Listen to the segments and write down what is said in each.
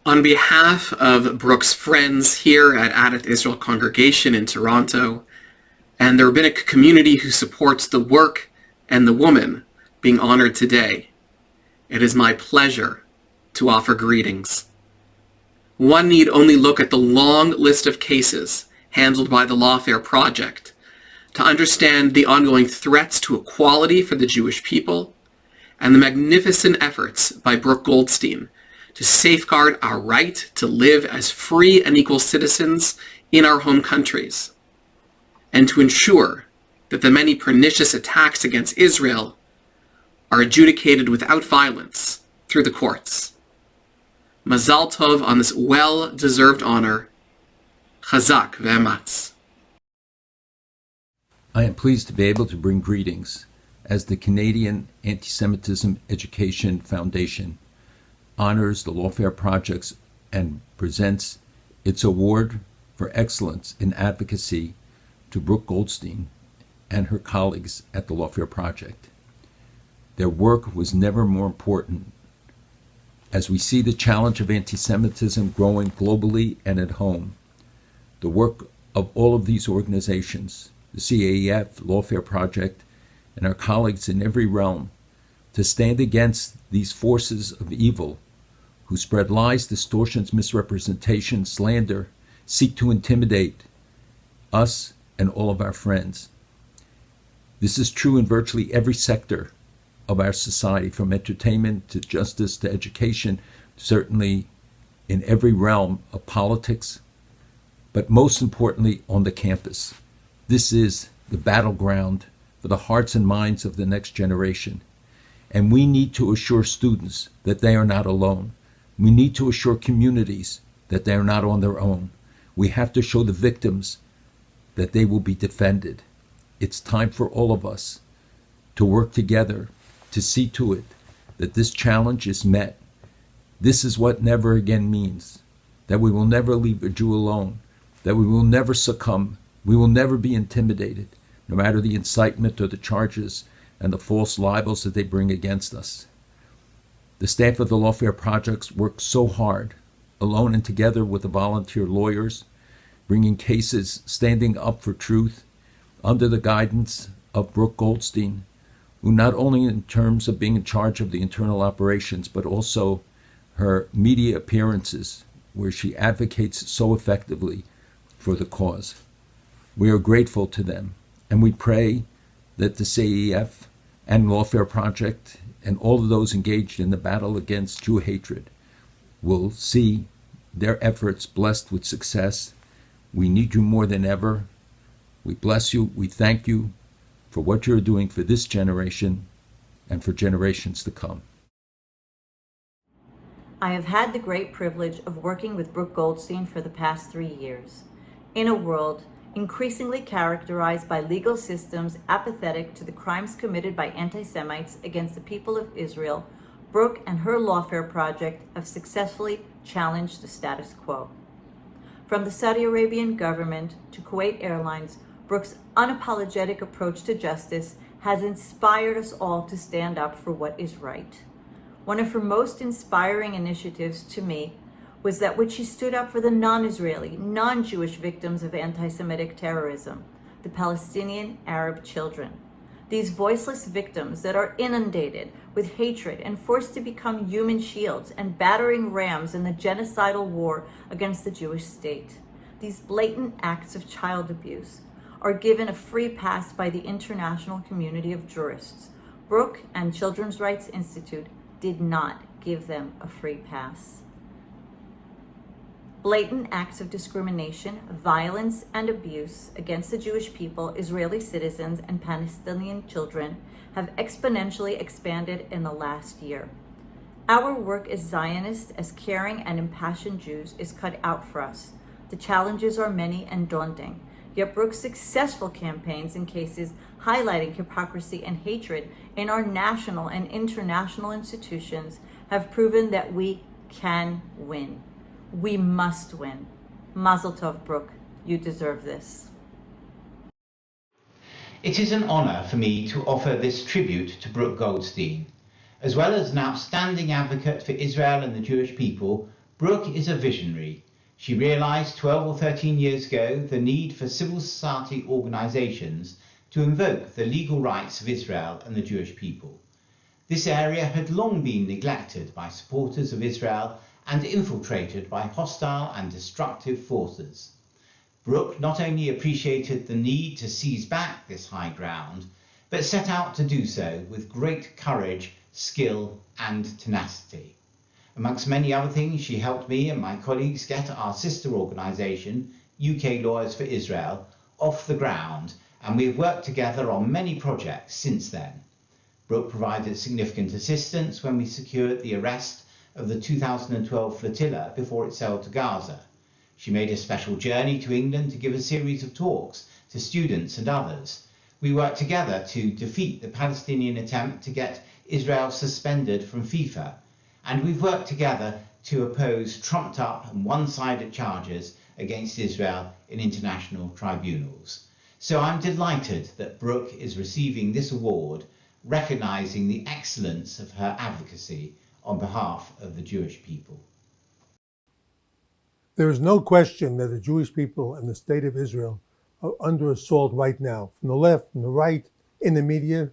On behalf of Brooke's friends here at Adat Israel Congregation in Toronto, and the rabbinic community who supports the work and the woman being honored today, it is my pleasure to offer greetings. One need only look at the long list of cases handled by the Lawfare project to understand the ongoing threats to equality for the Jewish people and the magnificent efforts by Brooke Goldstein to safeguard our right to live as free and equal citizens in our home countries, and to ensure that the many pernicious attacks against Israel are adjudicated without violence through the courts. Mazal Tov on this well-deserved honor. Chazak ve'ematz. I am pleased to be able to bring greetings as the Canadian Anti-Semitism Education Foundation honors the Lawfare projects and presents its award for excellence in advocacy to Brooke Goldstein and her colleagues at the Lawfare project. Their work was never more important as we see the challenge of anti-Semitism growing globally and at home. The work of all of these organizations, the CAEF, Lawfare Project, and our colleagues in every realm, to stand against these forces of evil who spread lies, distortions, misrepresentation, slander, seek to intimidate us and all of our friends. This is true in virtually every sector of our society, from entertainment to justice to education, certainly in every realm of politics, but most importantly on the campus. This is the battleground for the hearts and minds of the next generation. And we need to assure students that they are not alone. We need to assure communities that they are not on their own. We have to show the victims that they will be defended. It's time for all of us to work together to see to it that this challenge is met. This is what never again means, that we will never leave a Jew alone, that we will never succumb, we will never be intimidated, no matter the incitement or the charges and the false libels that they bring against us. The staff of the Lawfare projects work so hard, alone and together with the volunteer lawyers, bringing cases, standing up for truth, under the guidance of Brooke Goldstein, who not only in terms of being in charge of the internal operations, but also her media appearances, where she advocates so effectively for the cause. We are grateful to them, and we pray that the CAEF and Lawfare Project and all of those engaged in the battle against Jew hatred will see their efforts blessed with success. We need you more than ever. We bless you. We thank you for what you're doing for this generation and for generations to come. I have had the great privilege of working with Brooke Goldstein for the past 3 years. In a world increasingly characterized by legal systems apathetic to the crimes committed by anti-Semites against the people of Israel, Brooke and her Lawfare project have successfully challenged the status quo. From the Saudi Arabian government to Kuwait Airlines, Brooke's unapologetic approach to justice has inspired us all to stand up for what is right. One of her most inspiring initiatives to me was that which she stood up for the non-Israeli, non-Jewish victims of anti-Semitic terrorism, the Palestinian Arab children. These voiceless victims that are inundated with hatred and forced to become human shields and battering rams in the genocidal war against the Jewish state. These blatant acts of child abuse are given a free pass by the international community of jurists. Brooke and Children's Rights Institute did not give them a free pass. Blatant acts of discrimination, violence, and abuse against the Jewish people, Israeli citizens, and Palestinian children have exponentially expanded in the last year. Our work as Zionists, as caring and impassioned Jews, is cut out for us. The challenges are many and daunting, yet Brooke's successful campaigns and cases highlighting hypocrisy and hatred in our national and international institutions have proven that we can win. We must win. Mazel Tov, Brooke. You deserve this. It is an honour for me to offer this tribute to Brooke Goldstein. As well as an outstanding advocate for Israel and the Jewish people, Brooke is a visionary. She realised 12 or 13 years ago the need for civil society organisations to invoke the legal rights of Israel and the Jewish people. This area had long been neglected by supporters of Israel and infiltrated by hostile and destructive forces. Brooke not only appreciated the need to seize back this high ground, but set out to do so with great courage, skill and tenacity. Amongst many other things, she helped me and my colleagues get our sister organisation, UK Lawyers for Israel, off the ground, and we have worked together on many projects since then. Brooke provided significant assistance when we secured the arrest of the 2012 flotilla before it sailed to Gaza. She made a special journey to England to give a series of talks to students and others. We worked together to defeat the Palestinian attempt to get Israel suspended from FIFA, and we've worked together to oppose trumped-up and one-sided charges against Israel in international tribunals. So I'm delighted that Brooke is receiving this award, recognising the excellence of her advocacy on behalf of the Jewish people. There is no question that the Jewish people and the state of Israel are under assault right now, from the left, from the right, in the media,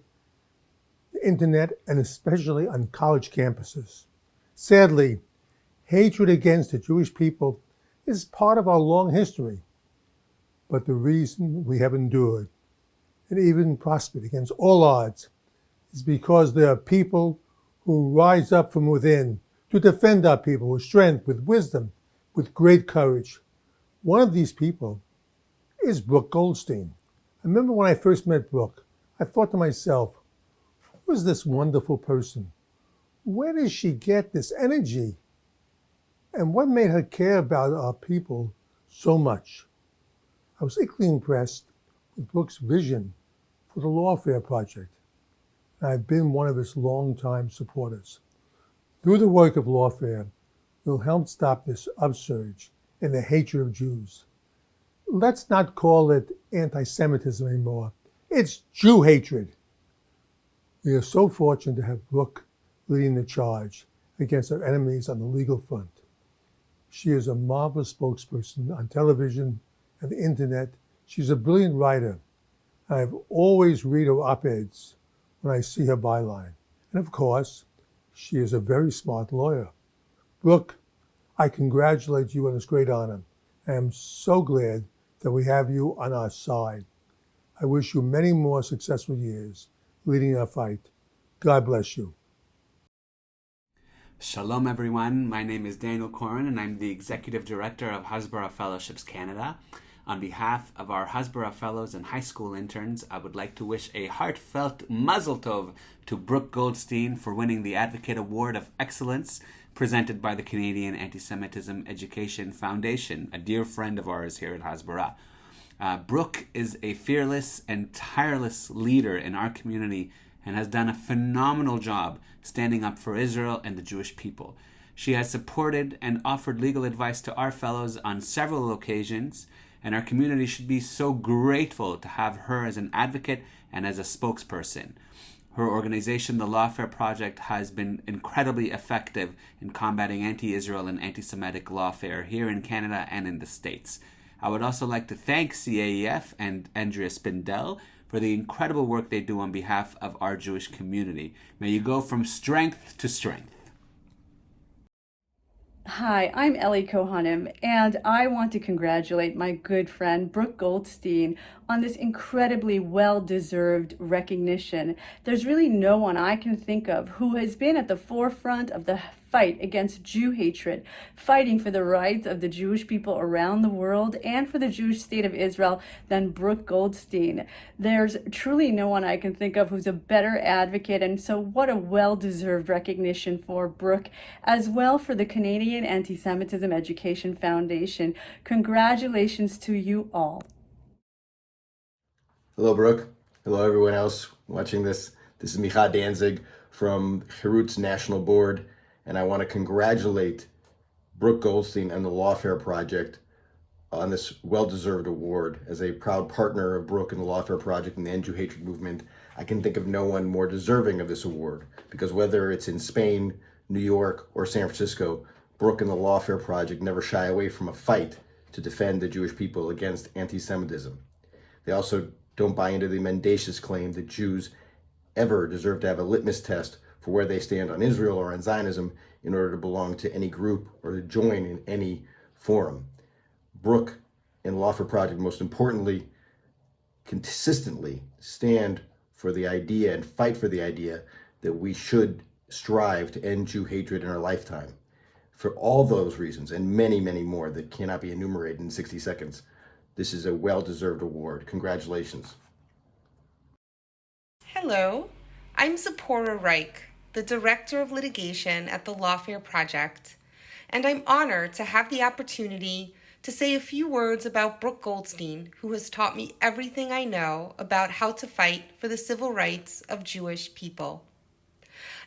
the internet, and especially on college campuses. Sadly, hatred against the Jewish people is part of our long history. But the reason we have endured and even prospered against all odds is because there are people who rise up from within to defend our people with strength, with wisdom, with great courage. One of these people is Brooke Goldstein. I remember when I first met Brooke, I thought to myself, who is this wonderful person? Where does she get this energy? And what made her care about our people so much? I was equally impressed with Brooke's vision for the Lawfare project. And I've been one of its longtime supporters. Through the work of Lawfare, we'll help stop this upsurge in the hatred of Jews. Let's not call it anti-Semitism anymore. It's Jew hatred. We are so fortunate to have Brooke leading the charge against our enemies on the legal front. She is a marvelous spokesperson on television and the internet. She's a brilliant writer. I've always read her op-eds when I see her byline. And of course, she is a very smart lawyer. Brooke, I congratulate you on this great honor. I am so glad that we have you on our side. I wish you many more successful years leading our fight. God bless you. Shalom everyone, my name is Daniel Corin and I'm the Executive Director of Hasbara Fellowships Canada. On behalf of our Hasbara Fellows and high school interns, I would like to wish a heartfelt Mazel Tov to Brooke Goldstein for winning the Advocate Award of Excellence presented by the Canadian Anti-Semitism Education Foundation, a dear friend of ours here at Hasbara. Brooke is a fearless and tireless leader in our community and has done a phenomenal job standing up for Israel and the Jewish people. She has supported and offered legal advice to our fellows on several occasions, and our community should be so grateful to have her as an advocate and as a spokesperson. Her organization, the Lawfare Project, has been incredibly effective in combating anti-Israel and anti-Semitic lawfare here in Canada and in the States. I would also like to thank CAEF and Andrea Spindell for the incredible work they do on behalf of our Jewish community. May you go from strength to strength. Hi, I'm Ellie Kohanim, and I want to congratulate my good friend Brooke Goldstein on this incredibly well-deserved recognition. There's really no one I can think of who has been at the forefront of the fight against Jew hatred, fighting for the rights of the Jewish people around the world and for the Jewish state of Israel than Brooke Goldstein. There's truly no one I can think of who's a better advocate, and so what a well-deserved recognition for Brooke, as well for the Canadian Anti-Semitism Education Foundation. Congratulations to you all. Hello, Brooke. Hello, everyone else watching this. This is Micha Danzig from Hirut's National Board, and I want to congratulate Brooke Goldstein and the Lawfare Project on this well-deserved award. As a proud partner of Brooke and the Lawfare Project and the End Jew Hatred Movement, I can think of no one more deserving of this award, because whether it's in Spain, New York, or San Francisco, Brooke and the Lawfare Project never shy away from a fight to defend the Jewish people against anti-Semitism. They also don't buy into the mendacious claim that Jews ever deserve to have a litmus test for where they stand on Israel or on Zionism in order to belong to any group or to join in any forum. Brooke and the Lawfare Project, most importantly, consistently stand for the idea and fight for the idea that we should strive to end Jew hatred in our lifetime. For all those reasons and many, many more that cannot be enumerated in 60 seconds, this is a well-deserved award. Congratulations. Hello, I'm Zipporah Reich, the Director of Litigation at the Lawfare Project, and I'm honored to have the opportunity to say a few words about Brooke Goldstein, who has taught me everything I know about how to fight for the civil rights of Jewish people.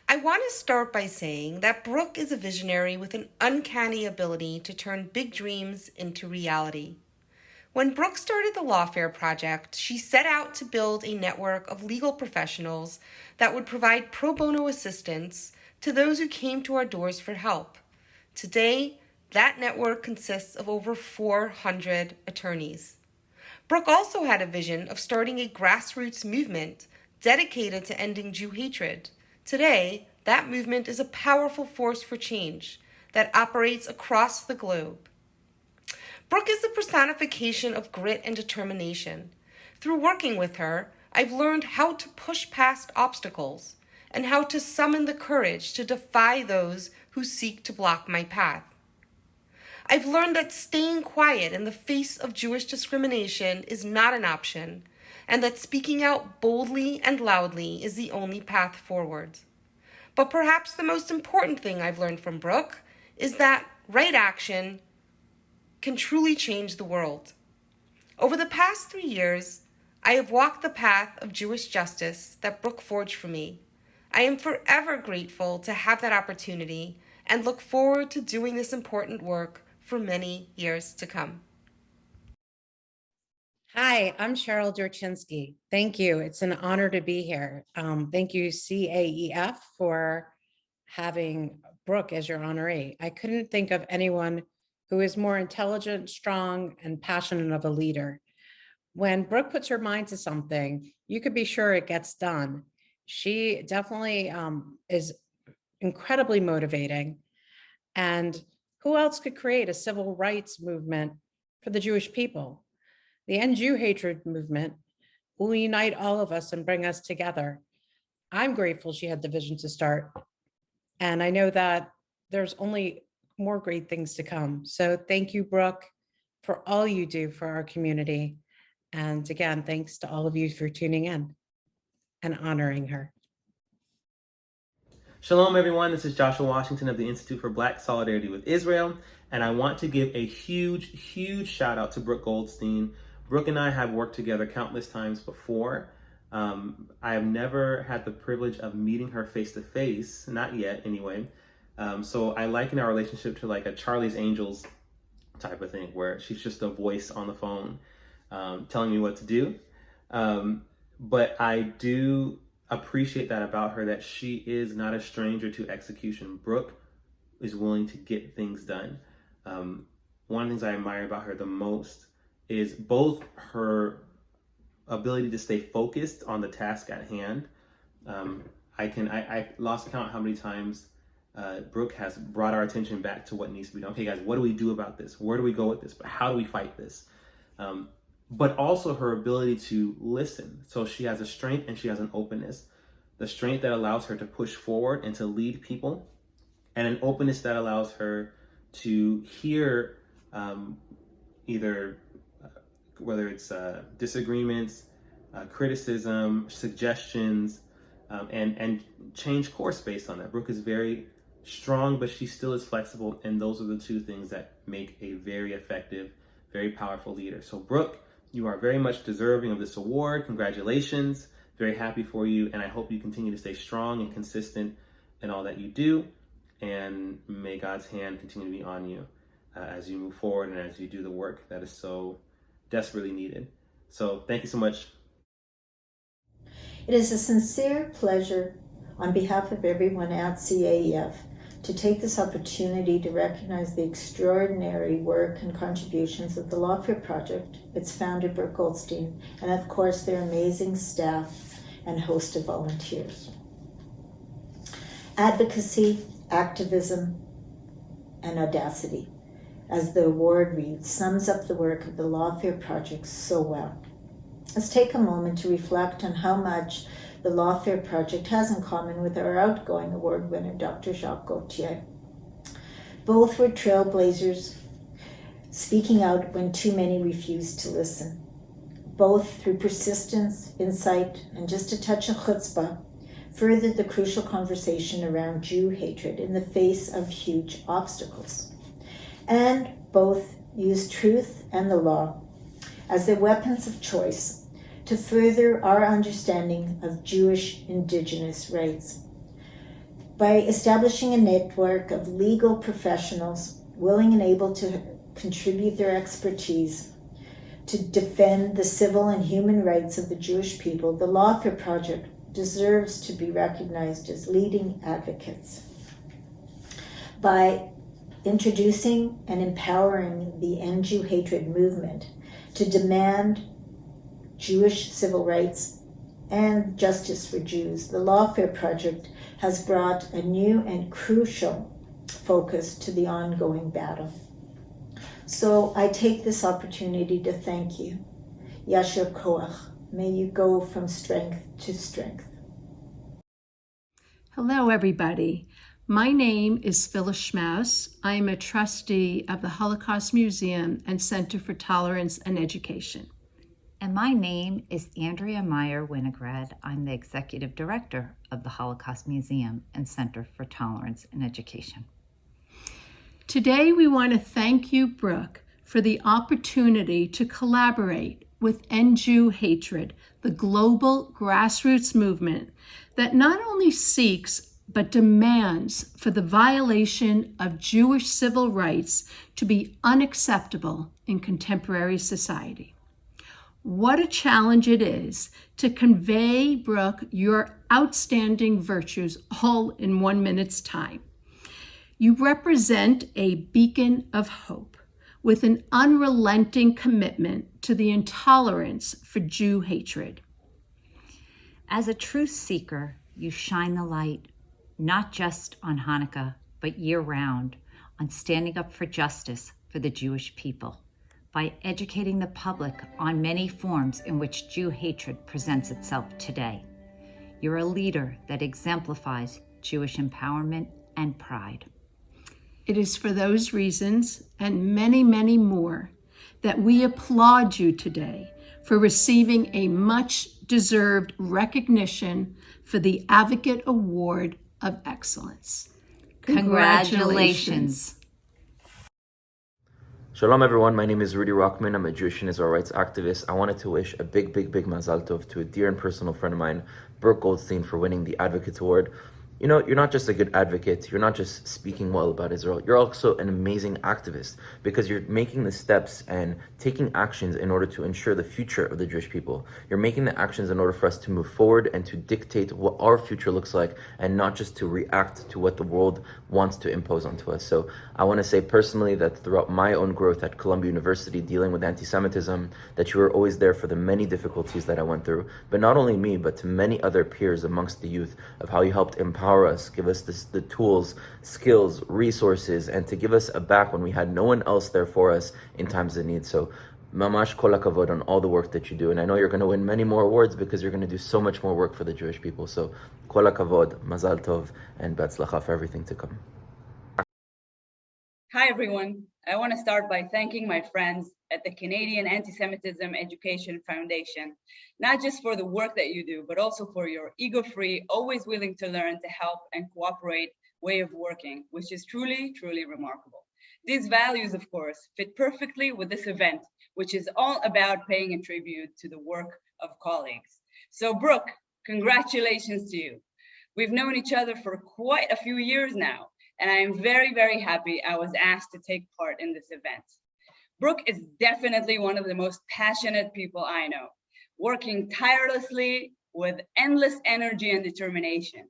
I want to start by saying that Brooke is a visionary with an uncanny ability to turn big dreams into reality. When Brooke started the Lawfare Project, she set out to build a network of legal professionals that would provide pro bono assistance to those who came to our doors for help. Today, that network consists of over 400 attorneys. Brooke also had a vision of starting a grassroots movement dedicated to ending Jew hatred. Today, that movement is a powerful force for change that operates across the globe. Brooke is the personification of grit and determination. Through working with her, I've learned how to push past obstacles and how to summon the courage to defy those who seek to block my path. I've learned that staying quiet in the face of Jewish discrimination is not an option, and that speaking out boldly and loudly is the only path forward. But perhaps the most important thing I've learned from Brooke is that right action can truly change the world. Over the past 3 years, I have walked the path of Jewish justice that Brooke forged for me. I am forever grateful to have that opportunity and look forward to doing this important work for many years to come. Hi, I'm Cheryl Dorchinsky. Thank you. It's an honor to be here. Thank you, CAEF, for having Brooke as your honoree. I couldn't think of anyone who is more intelligent, strong, and passionate of a leader. When Brooke puts her mind to something, you could be sure it gets done. She definitely is incredibly motivating. And who else could create a civil rights movement for the Jewish people? The End Jew Hatred movement will unite all of us and bring us together. I'm grateful she had the vision to start. And I know that there's only more great things to come. So thank you, Brooke, for all you do for our community. And again, thanks to all of you for tuning in and honoring her. Shalom, everyone. This is Joshua Washington of the Institute for Black Solidarity with Israel. And I want to give a huge shout out to Brooke Goldstein. Brooke and I have worked together countless times before. I have never had the privilege of meeting her face to face, not yet anyway. So I liken our relationship to like a Charlie's Angels type of thing, where she's just a voice on the phone telling me what to do. But I do appreciate that about her, that she is not a stranger to execution. Brooke is willing to get things done. One of the things I admire about her the most is both her ability to stay focused on the task at hand. I lost count how many times Brooke has brought our attention back to what needs to be done. Okay, guys, what do we do about this? Where do we go with this? But how do we fight this? But also her ability to listen. So she has a strength and she has an openness. The strength that allows her to push forward and to lead people, and an openness that allows her to hear either whether it's disagreements, criticism, suggestions, and change course based on that. Brooke is very strong, but she still is flexible, and those are the two things that make a very effective, very powerful leader. So Brooke, you are very much deserving of this award. Congratulations. Very happy for you, and I hope you continue to stay strong and consistent in all that you do, and may God's hand continue to be on you as you move forward and as you do the work that is so desperately needed. So thank you so much. It is a sincere pleasure on behalf of everyone at CAEF to take this opportunity to recognize the extraordinary work and contributions of the Lawfare Project, its founder Brooke Goldstein, and of course their amazing staff and host of volunteers. Advocacy, activism, and audacity, as the award reads, sums up the work of the Lawfare Project so well. Let's take a moment to reflect on how much the Lawfare Project has in common with our outgoing award winner, Dr. Jacques Gauthier. Both were trailblazers, speaking out when too many refused to listen. Both, through persistence, insight, and just a touch of chutzpah, furthered the crucial conversation around Jew hatred in the face of huge obstacles. And both used truth and the law as their weapons of choice to further our understanding of Jewish indigenous rights. By establishing a network of legal professionals willing and able to contribute their expertise to defend the civil and human rights of the Jewish people, the Lawfare Project deserves to be recognized as leading advocates. By introducing and empowering the End Jew Hatred movement to demand Jewish civil rights and justice for Jews, the Lawfare Project has brought a new and crucial focus to the ongoing battle. So I take this opportunity to thank you. Yasher Koach, may you go from strength to strength. Hello, everybody. My name is Phyllis Schmaus. I am a trustee of the Holocaust Museum and Center for Tolerance and Education. And my name is Andrea Meyer Winograd. I'm the Executive Director of the Holocaust Museum and Center for Tolerance and Education. Today, we want to thank you, Brooke, for the opportunity to collaborate with End Jew Hatred, the global grassroots movement that not only seeks but demands for the violation of Jewish civil rights to be unacceptable in contemporary society. What a challenge it is to convey, Brooke, your outstanding virtues all in 1 minute's time. You represent a beacon of hope with an unrelenting commitment to the intolerance for Jew hatred. As a truth seeker, you shine the light, not just on Hanukkah, but year-round, on standing up for justice for the Jewish people, by educating the public on many forms in which Jew hatred presents itself today. You're a leader that exemplifies Jewish empowerment and pride. It is for those reasons, and many, many more, that we applaud you today for receiving a much-deserved recognition for the Advocate Award of Excellence. Congratulations. Shalom everyone, my name is Rudy Rockman. I'm a Jewish and Israel rights activist. I wanted to wish a big Mazal Tov to a dear and personal friend of mine, Brooke Goldstein, for winning the Advocate Award. You know, you're not just a good advocate, you're not just speaking well about Israel, you're also an amazing activist because you're making the steps and taking actions in order to ensure the future of the Jewish people. You're making the actions in order for us to move forward and to dictate what our future looks like and not just to react to what the world wants to impose onto us. So I want to say personally that throughout my own growth at Columbia University dealing with anti-Semitism, that you were always there for the many difficulties that I went through, but not only me, but to many other peers amongst the youth of how you helped empower us, give us the tools, skills, resources, and to give us a back when we had no one else there for us in times of need. So mamash kol hakavod on all the work that you do. And I know you're going to win many more awards because you're going to do so much more work for the Jewish people. So kol hakavod, mazal tov, and betzlacha for everything to come. Hi, everyone. I want to start by thanking my friends at the Canadian Anti-Semitism Education Foundation, not just for the work that you do, but also for your ego-free, always willing to learn, to help, and cooperate way of working, which is truly, truly remarkable. These values, of course, fit perfectly with this event, which is all about paying a tribute to the work of colleagues. So, Brooke, congratulations to you. We've known each other for quite a few years now, and I am very, very happy I was asked to take part in this event. Brooke is definitely one of the most passionate people I know, working tirelessly with endless energy and determination.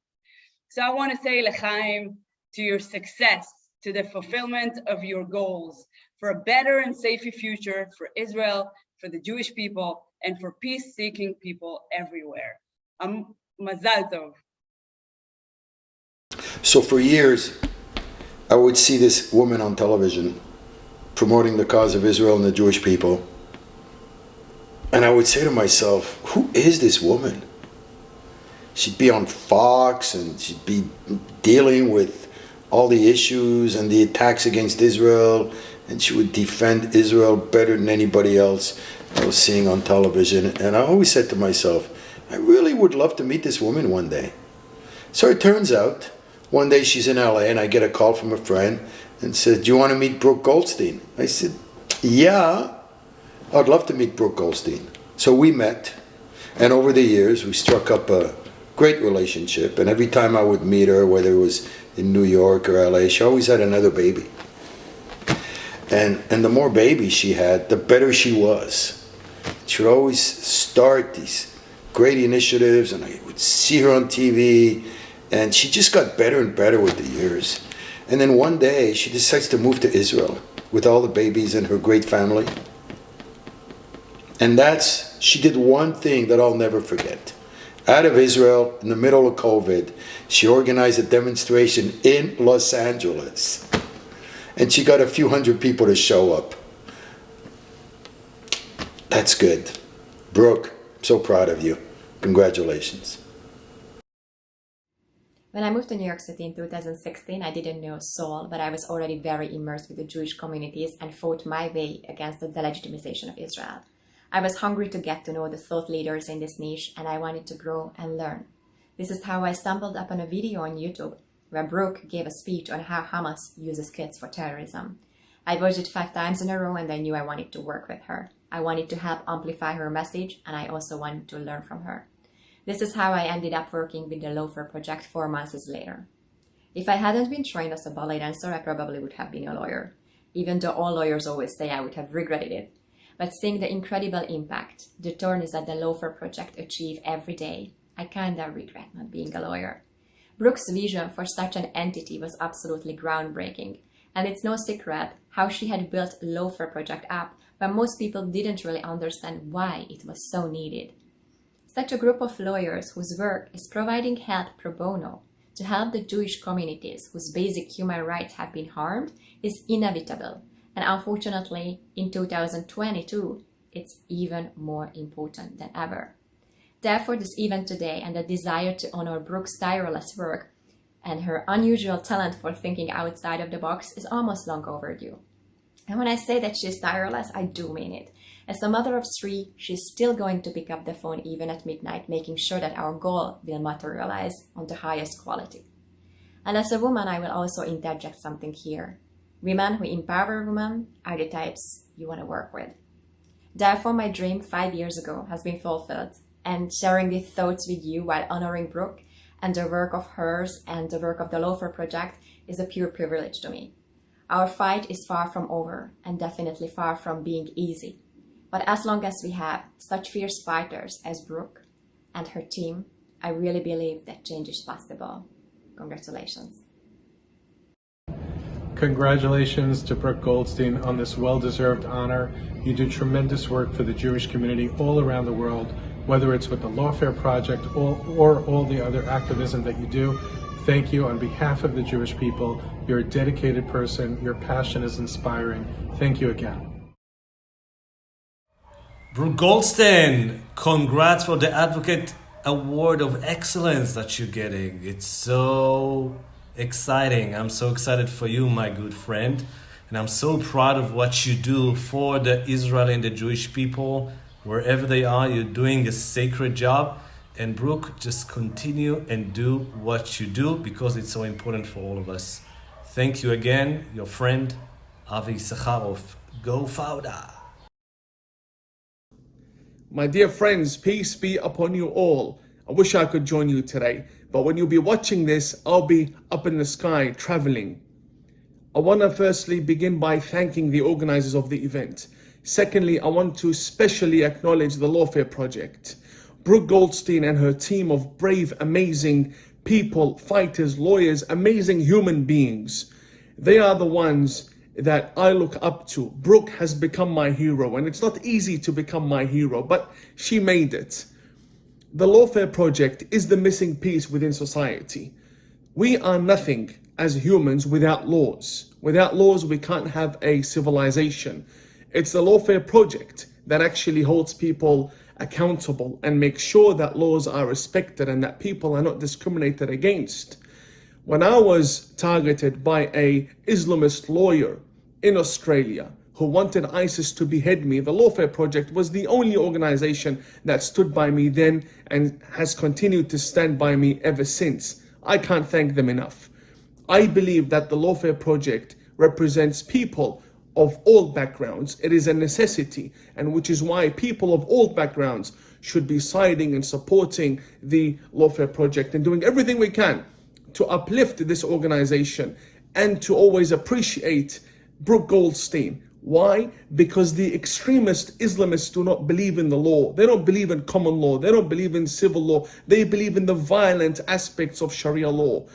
So I want to say L'chaim, to your success, to the fulfillment of your goals for a better and safer future for Israel, for the Jewish people, and for peace-seeking people everywhere. Mazal tov. So for years, I would see this woman on television promoting the cause of Israel and the Jewish people. And I would say to myself, who is this woman? She'd be on Fox and she'd be dealing with all the issues and the attacks against Israel, and she would defend Israel better than anybody else I was seeing on television. And I always said to myself, I really would love to meet this woman one day. So it turns out, one day she's in LA and I get a call from a friend and said, do you want to meet Brooke Goldstein? I said, yeah, I'd love to meet Brooke Goldstein. So we met, and over the years we struck up a great relationship, and every time I would meet her, whether it was in New York or LA, she always had another baby. And the more babies she had, the better she was. She would always start these great initiatives, and I would see her on TV, and she just got better and better with the years. And then one day, she decides to move to Israel with all the babies and her great family. And she did one thing that I'll never forget. Out of Israel, in the middle of COVID, she organized a demonstration in Los Angeles. And she got a few hundred people to show up. That's good. Brooke, I'm so proud of you. Congratulations. When I moved to New York City in 2016, I didn't know Saul, but I was already very immersed with the Jewish communities and fought my way against the delegitimization of Israel. I was hungry to get to know the thought leaders in this niche, and I wanted to grow and learn. This is how I stumbled upon a video on YouTube where Brooke gave a speech on how Hamas uses kids for terrorism. I watched it 5 times in a row, and I knew I wanted to work with her. I wanted to help amplify her message, and I also wanted to learn from her. This is how I ended up working with the Lawfare project 4 months later. If I hadn't been trained as a ballet dancer, I probably would have been a lawyer, even though all lawyers always say I would have regretted it. But seeing the incredible impact, the turns that the Lawfare project achieve every day, I kinda regret not being a lawyer. Brooke's vision for such an entity was absolutely groundbreaking, and it's no secret how she had built Lawfare project up, but most people didn't really understand why it was so needed. Such a group of lawyers whose work is providing help pro bono to help the Jewish communities whose basic human rights have been harmed is inevitable. And unfortunately, in 2022, it's even more important than ever. Therefore, this event today and the desire to honor Brooke's tireless work and her unusual talent for thinking outside of the box is almost long overdue. And when I say that she's tireless, I do mean it. As a mother of 3, she's still going to pick up the phone even at midnight, making sure that our goal will materialize on the highest quality. And as a woman, I will also interject something here. Women who empower women are the types you want to work with. Therefore, my dream 5 years ago has been fulfilled, and sharing these thoughts with you while honoring Brooke and the work of hers and the work of the Lawfare project is a pure privilege to me. Our fight is far from over and definitely far from being easy. But as long as we have such fierce fighters as Brooke and her team, I really believe that change is possible. Congratulations. Congratulations to Brooke Goldstein on this well-deserved honor. You do tremendous work for the Jewish community all around the world, whether it's with the Lawfare Project or all the other activism that you do. Thank you on behalf of the Jewish people. You're a dedicated person. Your passion is inspiring. Thank you again. Brooke Goldstein, congrats for the Advocate Award of Excellence that you're getting. It's so exciting. I'm so excited for you, my good friend. And I'm so proud of what you do for the Israeli and the Jewish people. Wherever they are, you're doing a sacred job. And Brooke, just continue and do what you do because it's so important for all of us. Thank you again, your friend, Avi Sakharov. Go Fauda! My dear friends, peace be upon you all. I wish I could join you today, but when you'll be watching this, I'll be up in the sky traveling. I want to firstly begin by thanking the organizers of the event. Secondly, I want to especially acknowledge the Lawfare Project. Brooke Goldstein and her team of brave, amazing people, fighters, lawyers, amazing human beings. They are the ones that I look up to. Brooke has become my hero, and it's not easy to become my hero, but she made it. The Lawfare Project is the missing piece within society. We are nothing as humans without laws. Without laws, we can't have a civilization. It's the Lawfare Project that actually holds people accountable and makes sure that laws are respected and that people are not discriminated against. When I was targeted by an Islamist lawyer in Australia who wanted ISIS to behead me, the Lawfare Project was the only organization that stood by me then and has continued to stand by me ever since. I can't thank them enough. I believe that the Lawfare Project represents people of all backgrounds. It is a necessity, and which is why people of all backgrounds should be siding and supporting the Lawfare Project and doing everything we can to uplift this organization and to always appreciate Brooke Goldstein. Why? Because the extremist Islamists do not believe in the law. They don't believe in common law. They don't believe in civil law. They believe in the violent aspects of Sharia law.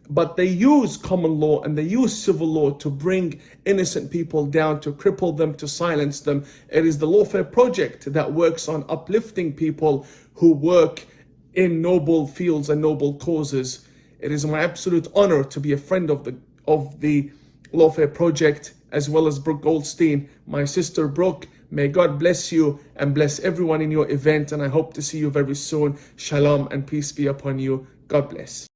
But they use common law and they use civil law to bring innocent people down, to cripple them, to silence them. It is the Lawfare Project that works on uplifting people who work in noble fields and noble causes. It is my absolute honor to be a friend of the Lawfare Project, as well as Brooke Goldstein. My sister Brooke, may God bless you and bless everyone in your event, and I hope to see you very soon. Shalom and peace be upon you. God bless.